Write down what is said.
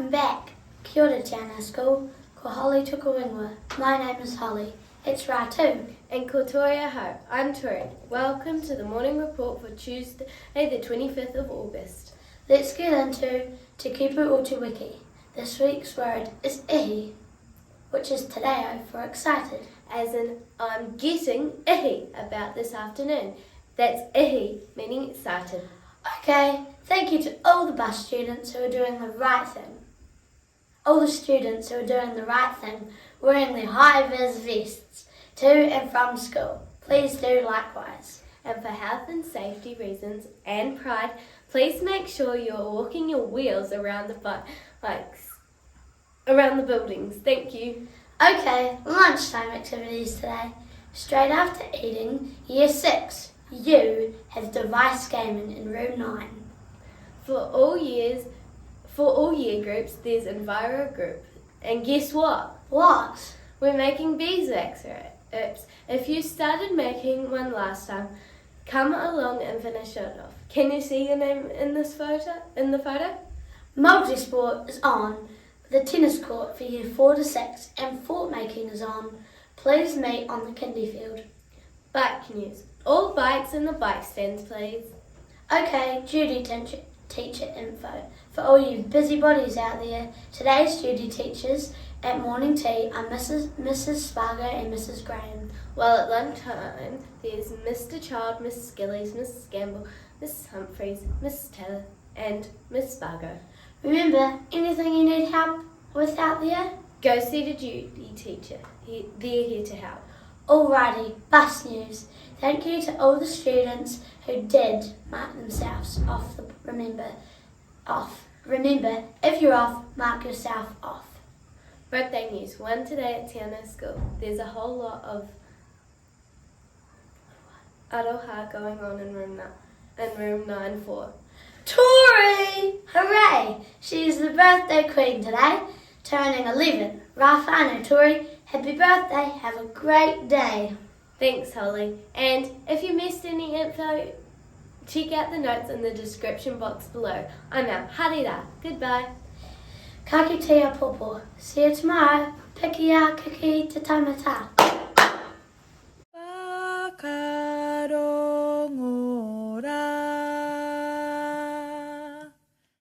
Welcome back. Kia ora Te Anau School. Ko Holly tuku ingoa. My name is Holly. It's Rātu. And ko Tori, ahau. I'm Tori. Welcome to the morning report for Tuesday, the 25th of August. Let's get into Te kupu o te wiki. This week's word is ihi, which is te reo for excited. As in, I'm getting ihi about this afternoon. That's ihi, meaning excited. Okay, thank you to all the bus students who are doing the right thing. All the students who are doing the right thing, wearing their Hi Viz vests to and from school. Please do likewise. And for health and safety reasons and pride, please make sure you're walking your wheels around the around the buildings. Thank you. Okay, lunchtime activities today. Straight after eating, Year 6, you have device gaming in room 9. For all year groups, there's Enviro Group. And guess what? What? We're making beeswax wraps. If you started making one last time, come along and finish it off. Can you see your name in the photo? Multisport is on. The tennis court for year 4 to 6 and fort making is on. Please meet on the kindy field. Bike news. All bikes in the bike stands, please. Okay, duty teacher info. For all you busybodies out there, today's duty teachers at morning tea are Mrs. Spargo and Mrs. Graham. While at lunchtime, there's Mr. Child, Mrs. Gillies, Mrs. Gamble, Mrs. Humphreys, Mrs. Taylor, and Miss Spargo. Remember, anything you need help with out there? Go see the duty teacher. They're here to help. Alrighty, bus news. Thank you to all the students who did mark themselves off. Remember, if you're off, mark yourself off. Birthday news. One today at Te Anau School. There's a whole lot of aroha going on in room 9-4. Tori! Hooray! She's the birthday queen today, turning 11. Rāwhānau, Tori. Happy birthday. Have a great day. Thanks, Holly. And if you missed any info, check out the notes in the description box below. I'm out. Harira. Goodbye. Ka kitea popo. See you tomorrow. Pikia kiki te taimata.